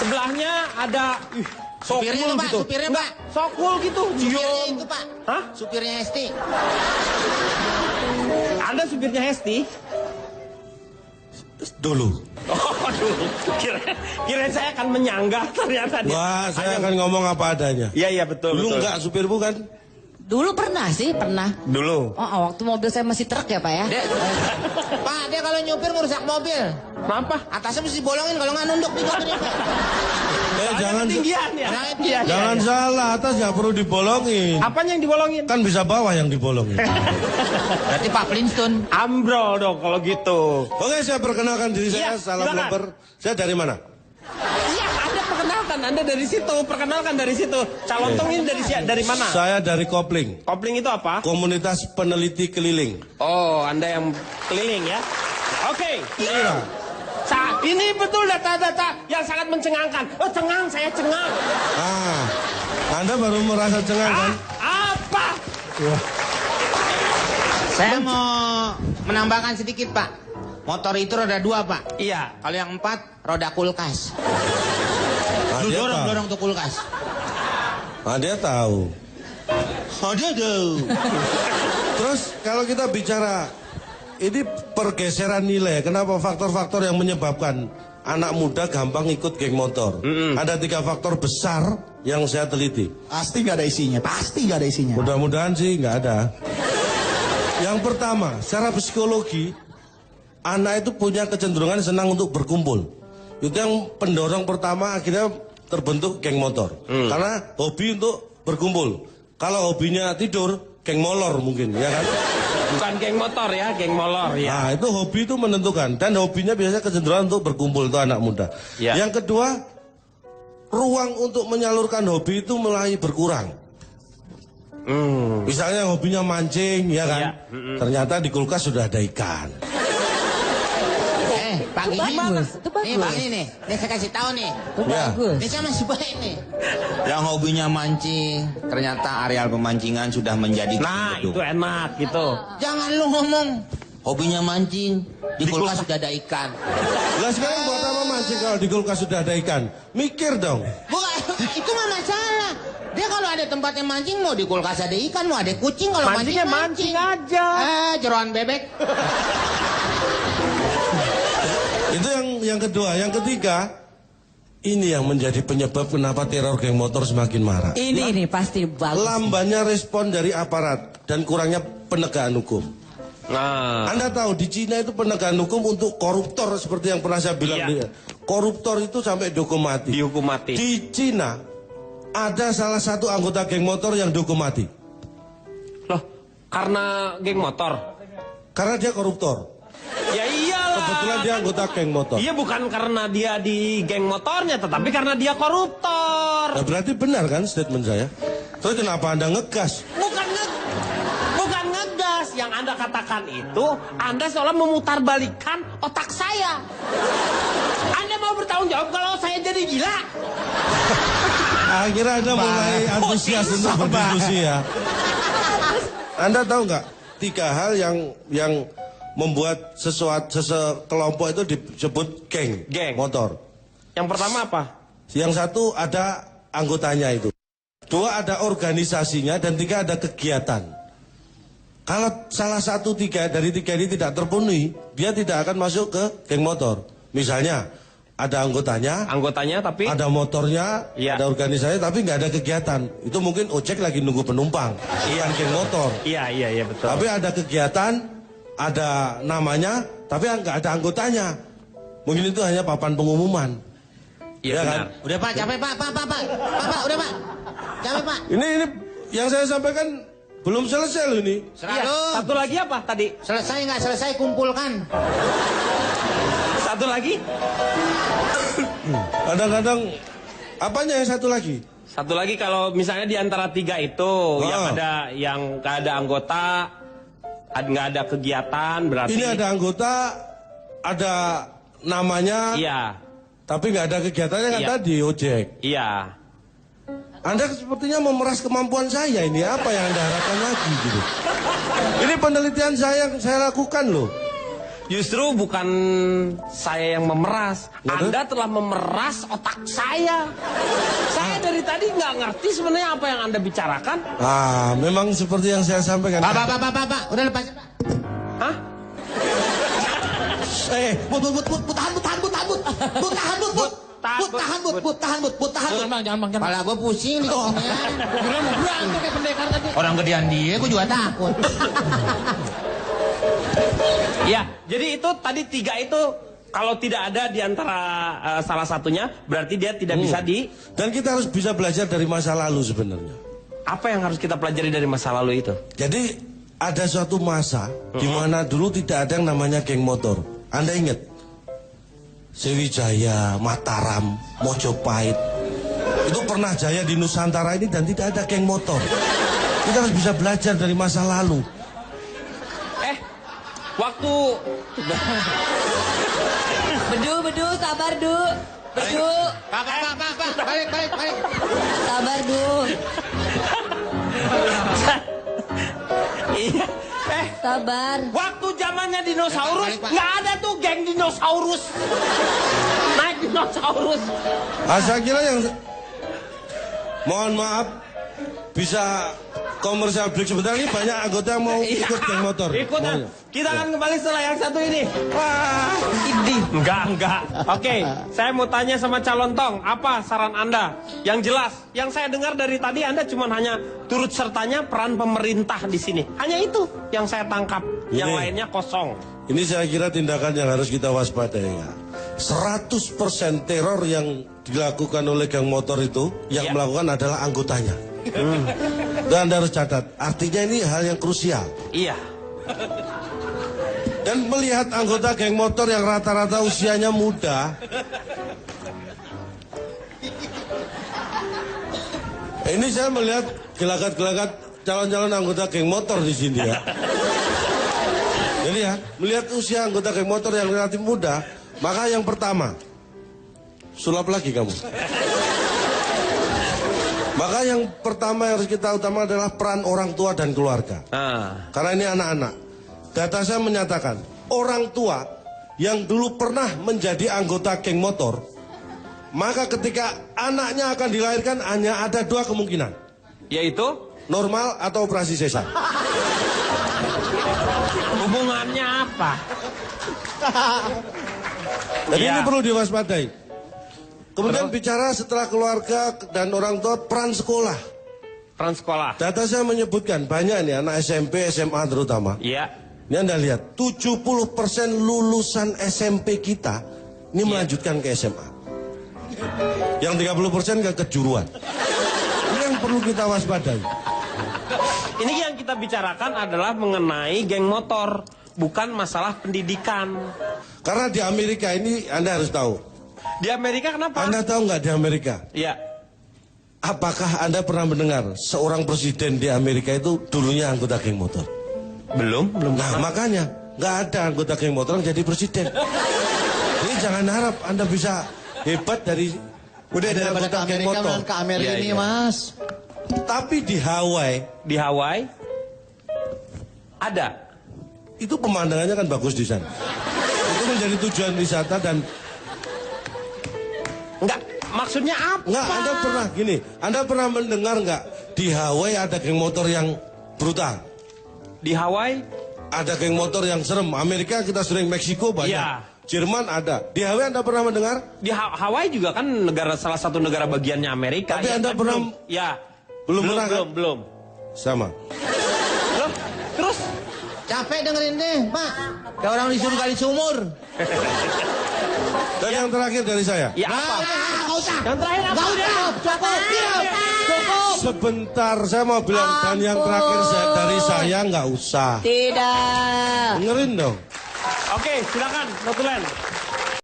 Sebelahnya ada supirnya tuh, Pak, gitu. supirnya, Pak. Sokul gitu. Supirnya itu, Pak. Hah? Supirnya Hesti. Anda supirnya Hesti? Dulu. Oh, dulu. Kira saya akan menyanggah ternyata dia. Wah, saya akan ngomong apa adanya. Iya, betul. Dulu betul. enggak supir bukan? Dulu pernah sih, pernah. Dulu. Oh, waktu mobil saya masih truk ya, Pak ya. Pak, dia kalau nyupir ngerusak mobil. Kenapa? Atasnya mesti bolongin, kalau nggak nunduk di jatuhnya, Pak. Jangan Ketinggian ya. Iya, jangan iya. salah, atas nggak perlu dibolongin. Apanya yang dibolongin? Kan bisa bawah yang dibolongin. Berarti Pak Flintstone. Ambrol dong kalau gitu. Oke, saya perkenalkan diri Iya, saya, Salam silakan. Lemper. Saya dari mana? Iya, Anda perkenalkan. Anda dari situ. Perkenalkan dari situ. Calontong ini dari mana? Saya dari Kopling, Kopling itu apa? Komunitas Peneliti Keliling. Oh, Anda yang keliling ya. Oke. Iya. Ini betul data-data yang sangat mencengangkan. Oh, cengang, saya cengang. Ah, Anda baru merasa cengang kan? Apa? Wah. Saya mau menambahkan sedikit, Pak. Motor itu roda 2, Pak. Iya. Kalau yang 4, roda kulkas. Ah, Lu dia tahu. dorong tuh kulkas. Ah, dia tahu. Ada tuh. Terus kalau kita bicara ini pergeseran nilai, kenapa faktor-faktor yang menyebabkan anak muda gampang ikut geng motor? Ada 3 faktor besar yang saya teliti. Pasti nggak ada isinya, pasti nggak ada isinya. Mudah-mudahan sih nggak ada. Yang pertama, secara psikologi, anak itu punya kecenderungan senang untuk berkumpul. Itu yang pendorong pertama akhirnya terbentuk geng motor. Karena hobi untuk berkumpul. Kalau hobinya tidur, geng molor mungkin, ya kan? Bukan geng motor ya, geng molor ya. Nah, itu hobi itu menentukan. Dan hobinya biasanya kecenderungan untuk berkumpul untuk anak muda. Ya. Yang kedua, ruang untuk menyalurkan hobi itu mulai berkurang. Misalnya hobinya mancing, ya kan? Ya. Ternyata di kulkas sudah ada ikan. Pak Itu Gini. bagus, itu bagus. Nih, Pak ini nih. Nih, saya kasih tahu nih. Itu Ya. bagus. Ini saya masih baik nih. Yang hobinya mancing, ternyata areal pemancingan sudah menjadi Nah, itu enak gitu. Jangan lu ngomong hobinya mancing, di kulkas sudah ada ikan. Lah sekarang buat apa mancing kalau di kulkas sudah ada ikan? Mikir dong. Bukan, itu mah masalah. Dia kalau ada tempatnya mancing, mau di kulkas ada ikan, mau ada kucing, kalau Mancingnya mancing aja. jeroan bebek. Itu yang kedua. Yang ketiga, ini yang menjadi penyebab kenapa teror geng motor semakin marak. Ini pasti bagus. Lambannya respon dari aparat dan kurangnya penegakan hukum. Nah, Anda tahu di Cina itu penegakan hukum untuk koruptor seperti yang pernah saya bilang. Iya. Koruptor itu sampai dihukum mati. dihukum mati. Di Cina ada salah satu anggota geng motor yang dihukum mati Loh, karena geng motor. karena dia koruptor. Ya iyalah. Kebetulan dia anggota geng motor. Iya, bukan karena dia di geng motornya, tetapi karena dia koruptor. Nah, berarti benar kan statement saya? Terus kenapa Anda ngegas? Bukan ngegas. Yang Anda katakan itu, Anda seolah memutarbalikkan otak saya. Anda mau bertanggung jawab kalau saya jadi gila? Akhirnya Anda mulai antusias untuk berdiskusi ya. Anda tahu nggak 3 hal yang membuat sekelompok itu disebut geng motor. Yang pertama apa? Yang satu ada anggotanya itu. 2 ada organisasinya dan 3 ada kegiatan. Kalau salah satu dari 3 ini tidak terpenuhi, dia tidak akan masuk ke geng motor. Misalnya ada anggotanya, Tapi ada motornya, Iya. ada organisasinya, tapi nggak ada kegiatan. Itu mungkin ojek lagi nunggu penumpang, bukan geng motor. Iya betul. Tapi ada kegiatan, ada namanya, tapi nggak ada anggotanya. Mungkin itu hanya papan pengumuman. Iya ya benar. kan? Udah Pak, capek Pak, udah Pak. Capek Pak. Ini yang saya sampaikan belum selesai loh ini. Iya, Selalu. satu lagi apa tadi? Selesai nggak selesai kumpulkan. Satu lagi? Kadang-kadang apanya yang satu lagi? Satu lagi kalau misalnya di antara 3 itu yang nggak ada anggota, nggak ada kegiatan, berarti Ini ada anggota, ada namanya, Iya, tapi nggak ada kegiatannya kan Iya. tadi ojek. iya. Anda sepertinya memeras kemampuan saya ini. Apa yang Anda harapkan lagi gitu? Ini penelitian saya lakukan loh. Justru bukan saya yang memeras. Lalu? Anda telah memeras otak saya. Saya dari tadi nggak ngerti sebenarnya apa yang Anda bicarakan. Ah, memang seperti yang saya sampaikan. Pak, udah lepasin Pak. Hah? Kepala gue pusing nih. Orang gedean dia, gue juga takut. Ya, jadi itu tadi 3 itu kalau tidak ada di antara salah satunya berarti dia tidak bisa di. Dan kita harus bisa belajar dari masa lalu sebenarnya. Apa yang harus kita pelajari dari masa lalu itu? Jadi ada suatu masa di mana dulu tidak ada yang namanya geng motor. Anda ingat? Sriwijaya, Mataram, Mojopahit. Itu pernah jaya di Nusantara ini dan tidak ada geng motor. Kita harus bisa belajar dari masa lalu. Waktu Bedu, sabar, Du. Bedu, Pak, balik. sabar, Du. iya, Sabar. waktu zamannya dinosaurus Balik, Pak. nggak ada tuh geng dinosaurus. Naik dinosaurus. Saya kira yang mohon maaf bisa komersial break sebentar, ini banyak anggota yang mau ikut geng motor. Ikut. Maunya. Kita akan kembali setelah yang satu ini. Wah, ini. Enggak. Oke, saya mau tanya sama calon tong, apa saran Anda? Yang jelas, yang saya dengar dari tadi Anda cuma hanya turut sertanya peran pemerintah di sini. Hanya itu yang saya tangkap. Yang Ini. lainnya kosong. Ini saya kira tindakan yang harus kita waspadai ya. 100% teror yang dilakukan oleh geng motor itu yang melakukan adalah anggotanya. Dan Anda harus catat, artinya ini hal yang krusial. Iya. Dan melihat anggota geng motor yang rata-rata usianya muda, ini saya melihat gelagat-gelagat calon-calon anggota geng motor di sini ya. Jadi ya, melihat usia anggota geng motor yang relatif muda, maka yang pertama, sulap lagi kamu. Maka yang pertama yang harus kita utamakan adalah peran orang tua dan keluarga. Karena ini anak-anak. Data saya menyatakan, orang tua yang dulu pernah menjadi anggota geng motor, maka ketika anaknya akan dilahirkan hanya ada 2 kemungkinan. Yaitu? Normal atau operasi sesar. Hubungannya apa? Jadi Iya. ini perlu diwaspadai. Kemudian bicara setelah keluarga dan orang tua, peran sekolah. Peran sekolah. Data saya menyebutkan banyak nih anak SMP, SMA terutama. Iya. Ini Anda lihat, 70% lulusan SMP kita ini melanjutkan ke SMA. Yang 30% ke kejuruan. Ini yang perlu kita waspadai. Ini yang kita bicarakan adalah mengenai geng motor, bukan masalah pendidikan. Karena di Amerika ini Anda harus tahu. Di Amerika kenapa? Anda tahu nggak di Amerika? Iya. Apakah Anda pernah mendengar seorang presiden di Amerika itu dulunya anggota geng motor? Belum. Nah makanya nggak ada anggota geng motor yang jadi presiden. Jadi jangan harap Anda bisa hebat dari Udah daripada ke Amerika, ke Amerika Iya, ini iya. Mas. Tapi di Hawaii Di Hawaii ada. itu pemandangannya kan bagus di sana. Itu menjadi tujuan wisata dan Enggak, maksudnya apa? nggak Anda pernah gini, Anda pernah mendengar nggak di Hawaii ada geng motor yang brutal, Di Hawaii ada geng motor yang serem. Amerika kita sering, Meksiko banyak, Iya. Jerman ada. Di Hawaii Anda pernah mendengar? di Hawaii juga kan salah satu negara bagiannya Amerika. Tapi ya, Anda kan pernah- belum? Ya. Belum pernah, kan? Belum. Sama. Loh, terus Capek dengerin deh, Pak. Kayak orang disuruh kali sumur. Dan yang terakhir dari saya, ya apa? Nggak usah. Yang terakhir apa? sebentar saya mau bilang, dan yang terakhir dari saya nggak usah. Tidak. Dengerin dong. Oke, silakan, Notulen.